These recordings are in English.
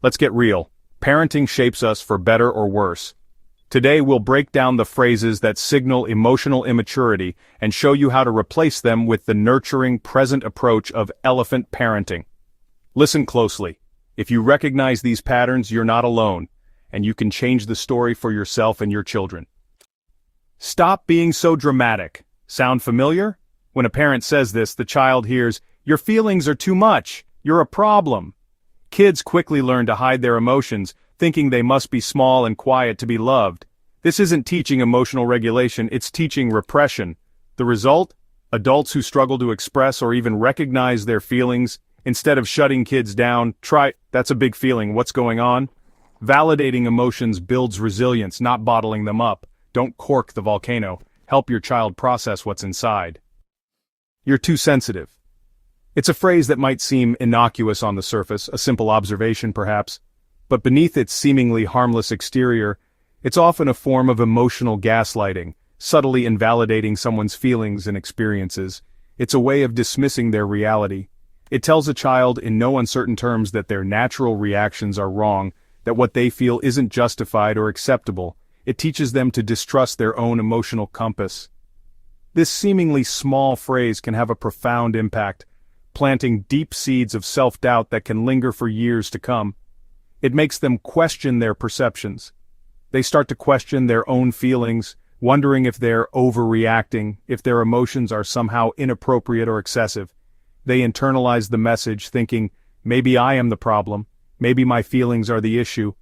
Let's get real. Parenting shapes us for better or worse. Today we'll break down the phrases that signal emotional immaturity and show you how to replace them with the nurturing, present approach of elephant parenting. Listen closely. If you recognize these patterns, you're not alone, and you can change the story for yourself and your children. Stop being so dramatic. Sound familiar? When a parent says this, the child hears, "Your feelings are too much. You're a problem." Kids quickly learn to hide their emotions, thinking they must be small and quiet to be loved. This isn't teaching emotional regulation, it's teaching repression. The result? Adults who struggle to express or even recognize their feelings, instead of shutting kids down, "That's a big feeling, what's going on?" Validating emotions builds resilience, not bottling them up. Don't cork the volcano. Help your child process what's inside. You're too sensitive. It's a phrase that might seem innocuous on the surface, a simple observation perhaps, but beneath its seemingly harmless exterior, it's often a form of emotional gaslighting, subtly invalidating someone's feelings and experiences. It's a way of dismissing their reality. It tells a child in no uncertain terms that their natural reactions are wrong, that what they feel isn't justified or acceptable. It teaches them to distrust their own emotional compass. This seemingly small phrase can have a profound impact, planting deep seeds of self-doubt that can linger for years to come. It makes them question their perceptions. They start to question their own feelings, wondering if they're overreacting, if their emotions are somehow inappropriate or excessive. They internalize the message, thinking, maybe I am the problem, maybe my feelings are the issue.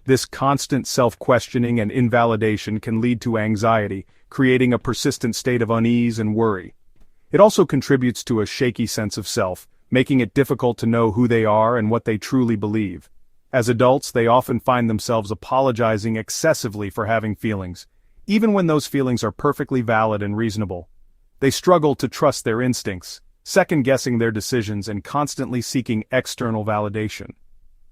This constant self-questioning and invalidation can lead to anxiety, creating a persistent state of unease and worry. It also contributes to a shaky sense of self, making it difficult to know who they are and what they truly believe. As adults, they often find themselves apologizing excessively for having feelings, even when those feelings are perfectly valid and reasonable. They struggle to trust their instincts, second-guessing their decisions and constantly seeking external validation.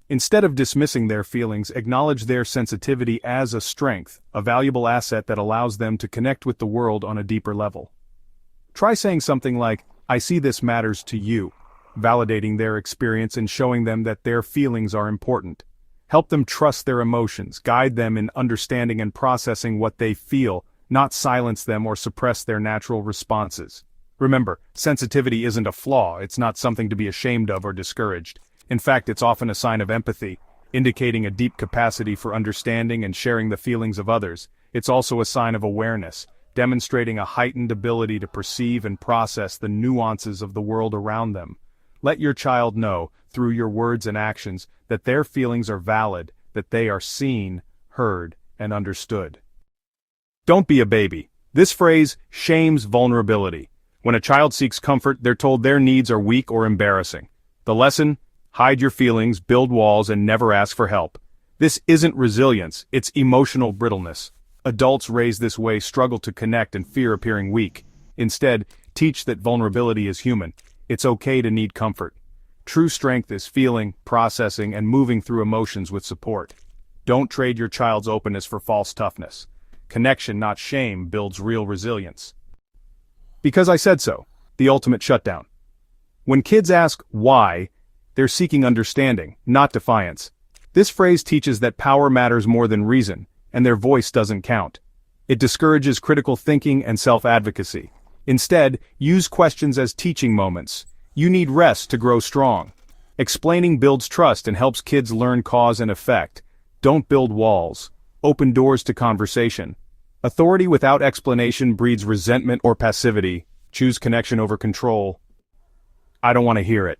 Instead of dismissing their feelings, acknowledge their sensitivity as a strength, a valuable asset that allows them to connect with the world on a deeper level. Try saying something like, "I see this matters to you," validating their experience and showing them that their feelings are important. Help them trust their emotions, guide them in understanding and processing what they feel, not silence them or suppress their natural responses. Remember, sensitivity isn't a flaw, it's not something to be ashamed of or discouraged. In fact, it's often a sign of empathy, indicating a deep capacity for understanding and sharing the feelings of others. It's also a sign of awareness, demonstrating a heightened ability to perceive and process the nuances of the world around them. Let your child know, through your words and actions, that their feelings are valid, that they are seen, heard, and understood. Don't be a baby. This phrase shames vulnerability. When a child seeks comfort, they're told their needs are weak or embarrassing. The lesson? Hide your feelings, build walls, and never ask for help. This isn't resilience, it's emotional brittleness. Adults raised this way struggle to connect and fear appearing weak. Instead, teach that vulnerability is human. It's okay to need comfort. True strength is feeling, processing, and moving through emotions with support. Don't trade your child's openness for false toughness. Connection, not shame, builds real resilience. Because I said so, the ultimate shutdown. When kids ask why, they're seeking understanding, not defiance. This phrase teaches that power matters more than reason, and their voice doesn't count. It discourages critical thinking and self-advocacy. Instead, use questions as teaching moments. You need rest to grow strong. Explaining builds trust and helps kids learn cause and effect. Don't build walls. Open doors to conversation. Authority without explanation breeds resentment or passivity. Choose connection over control. I don't want to hear it.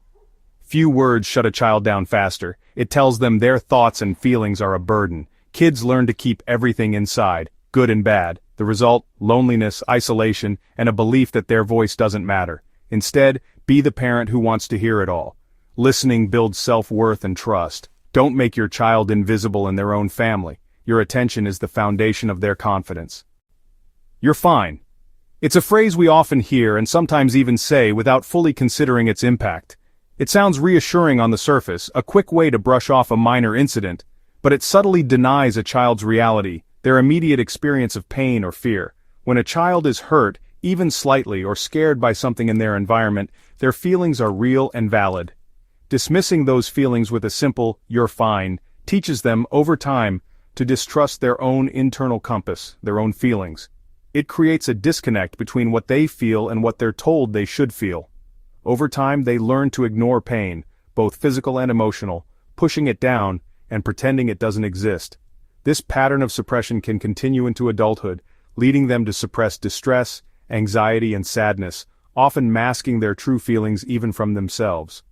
Few words shut a child down faster. It tells them their thoughts and feelings are a burden. Kids learn to keep everything inside, good and bad. The result, loneliness, isolation, and a belief that their voice doesn't matter. Instead, be the parent who wants to hear it all. Listening builds self-worth and trust. Don't make your child invisible in their own family. Your attention is the foundation of their confidence. You're fine. It's a phrase we often hear and sometimes even say without fully considering its impact. It sounds reassuring on the surface, a quick way to brush off a minor incident, but it subtly denies a child's reality, their immediate experience of pain or fear. When a child is hurt, even slightly, or scared by something in their environment, their feelings are real and valid. Dismissing those feelings with a simple, "you're fine," teaches them, over time, to distrust their own internal compass, their own feelings. It creates a disconnect between what they feel and what they're told they should feel. Over time, they learn to ignore pain, both physical and emotional, pushing it down and pretending it doesn't exist. This pattern of suppression can continue into adulthood, leading them to suppress distress, anxiety, and sadness, often masking their true feelings even from themselves.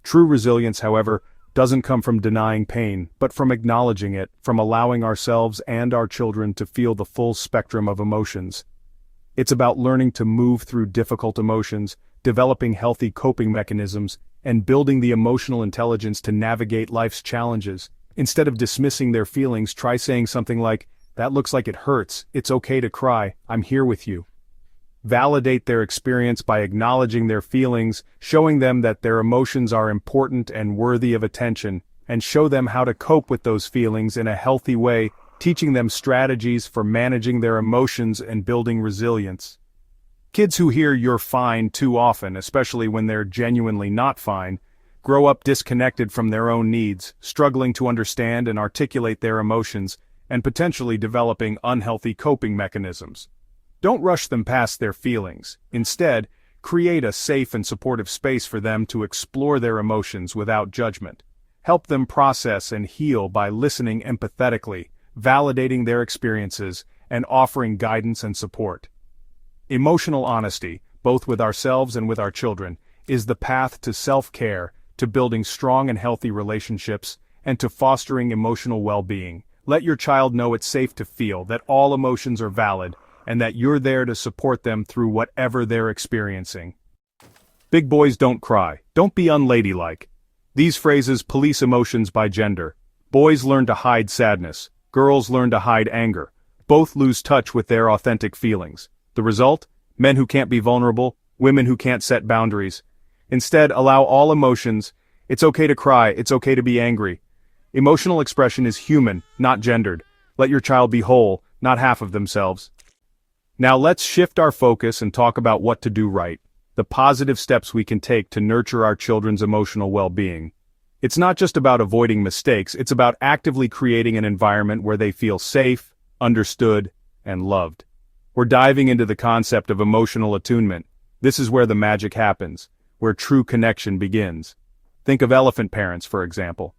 True resilience, however, doesn't come from denying pain, but from acknowledging it, from allowing ourselves and our children to feel the full spectrum of emotions. It's about learning to move through difficult emotions, developing healthy coping mechanisms, and building the emotional intelligence to navigate life's challenges. Instead of dismissing their feelings, try saying something like, "That looks like it hurts, it's okay to cry, I'm here with you." Validate their experience by acknowledging their feelings, showing them that their emotions are important and worthy of attention, and show them how to cope with those feelings in a healthy way, teaching them strategies for managing their emotions and building resilience. Kids who hear "you're fine" too often, especially when they're genuinely not fine, grow up disconnected from their own needs, struggling to understand and articulate their emotions, and potentially developing unhealthy coping mechanisms. Don't rush them past their feelings. Instead, create a safe and supportive space for them to explore their emotions without judgment. Help them process and heal by listening empathetically, validating their experiences, and offering guidance and support. Emotional honesty, both with ourselves and with our children, is the path to self-care, to building strong and healthy relationships, and to fostering emotional well-being. Let your child know it's safe to feel, that all emotions are valid, and that you're there to support them through whatever they're experiencing. Big boys don't cry. Don't be unladylike. These phrases police emotions by gender. Boys learn to hide sadness. Girls learn to hide anger. Both lose touch with their authentic feelings. The result? Men who can't be vulnerable, women who can't set boundaries. Instead, allow all emotions. It's okay to cry, it's okay to be angry. Emotional expression is human, not gendered. Let your child be whole, not half of themselves. Now let's shift our focus and talk about what to do right, the positive steps we can take to nurture our children's emotional well-being. It's not just about avoiding mistakes, it's about actively creating an environment where they feel safe, understood, and loved. We're diving into the concept of emotional attunement. This is where the magic happens, where true connection begins. Think of elephant parents, for example.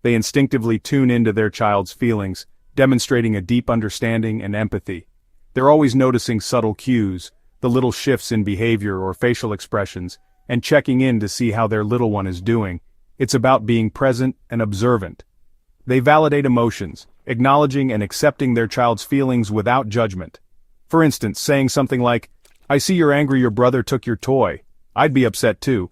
They instinctively tune into their child's feelings, demonstrating a deep understanding and empathy. They're always noticing subtle cues, the little shifts in behavior or facial expressions, and checking in to see how their little one is doing. It's about being present and observant. They validate emotions, acknowledging and accepting their child's feelings without judgment. For instance, saying something like, "I see you're angry your brother took your toy. I'd be upset too."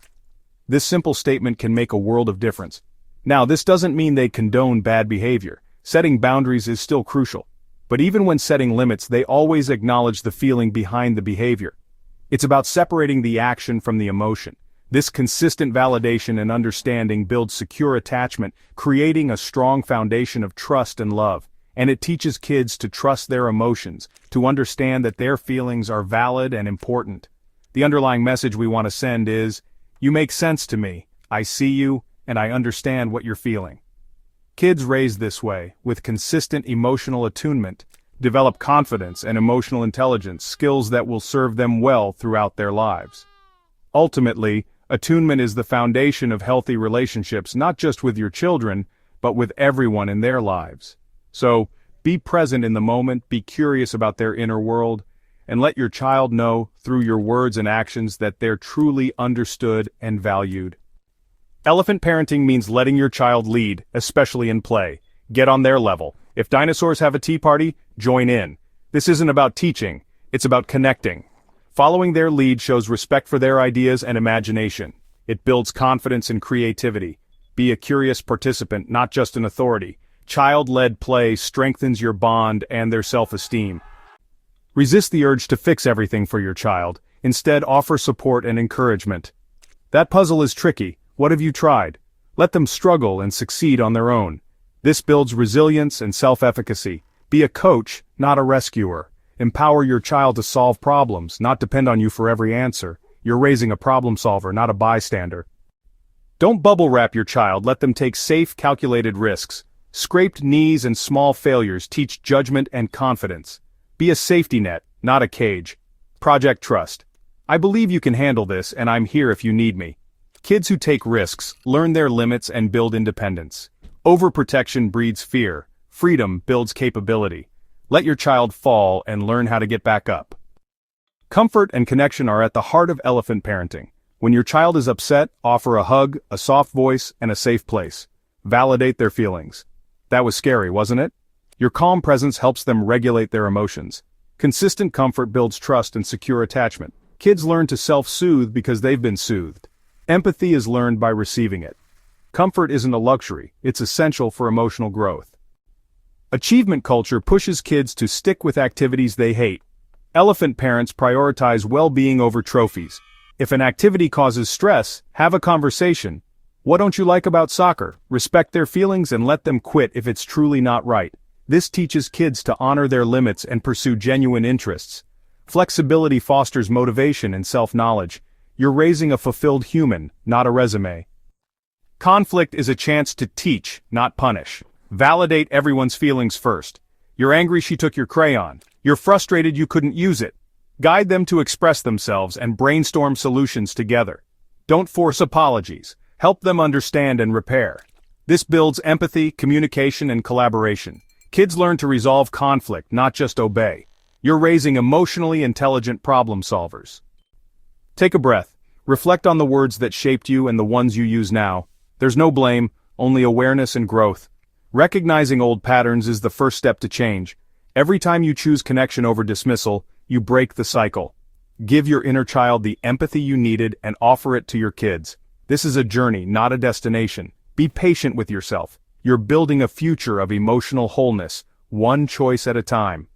This simple statement can make a world of difference. Now, this doesn't mean they condone bad behavior. Setting boundaries is still crucial. But even when setting limits, they always acknowledge the feeling behind the behavior. It's about separating the action from the emotion. This consistent validation and understanding builds secure attachment, creating a strong foundation of trust and love. And it teaches kids to trust their emotions, to understand that their feelings are valid and important. The underlying message we want to send is, "You make sense to me, I see you, and I understand what you're feeling." Kids raised this way, with consistent emotional attunement, develop confidence and emotional intelligence, skills that will serve them well throughout their lives. Ultimately, attunement is the foundation of healthy relationships, not just with your children, but with everyone in their lives. So, be present in the moment, be curious about their inner world, and let your child know, through your words and actions, that they're truly understood and valued. Elephant parenting means letting your child lead, especially in play. Get on their level. If dinosaurs have a tea party, join in. This isn't about teaching, it's about connecting. Following their lead shows respect for their ideas and imagination. It builds confidence and creativity. Be a curious participant, not just an authority. Child-led play strengthens your bond and their self-esteem. Resist the urge to fix everything for your child. Instead, offer support and encouragement. That puzzle is tricky. What have you tried? Let them struggle and succeed on their own. This builds resilience and self-efficacy. Be a coach, not a rescuer. Empower your child to solve problems, not depend on you for every answer. You're raising a problem solver, not a bystander. Don't bubble wrap your child, let them take safe, calculated risks. Scraped knees and small failures teach judgment and confidence. Be a safety net, not a cage. Project Trust. I believe you can handle this, and I'm here if you need me. Kids who take risks learn their limits and build independence. Overprotection breeds fear. Freedom builds capability. Let your child fall and learn how to get back up. Comfort and connection are at the heart of elephant parenting. When your child is upset, offer a hug, a soft voice, and a safe place. Validate their feelings. That was scary, wasn't it? Your calm presence helps them regulate their emotions. Consistent comfort builds trust and secure attachment. Kids learn to self-soothe because they've been soothed. Empathy is learned by receiving it. Comfort isn't a luxury, it's essential for emotional growth. Achievement culture pushes kids to stick with activities they hate. Elephant parents prioritize well-being over trophies. If an activity causes stress, have a conversation. What don't you like about soccer? Respect their feelings and let them quit if it's truly not right. This teaches kids to honor their limits and pursue genuine interests. Flexibility fosters motivation and self-knowledge. You're raising a fulfilled human, not a resume. Conflict is a chance to teach, not punish. Validate everyone's feelings first. You're angry she took your crayon. You're frustrated you couldn't use it. Guide them to express themselves and brainstorm solutions together. Don't force apologies. Help them understand and repair. This builds empathy, communication, and collaboration. Kids learn to resolve conflict, not just obey. You're raising emotionally intelligent problem solvers. Take a breath. Reflect on the words that shaped you and the ones you use now. There's no blame, only awareness and growth. Recognizing old patterns is the first step to change. Every time you choose connection over dismissal, you break the cycle. Give your inner child the empathy you needed and offer it to your kids. This is a journey, not a destination. Be patient with yourself. You're building a future of emotional wholeness, one choice at a time.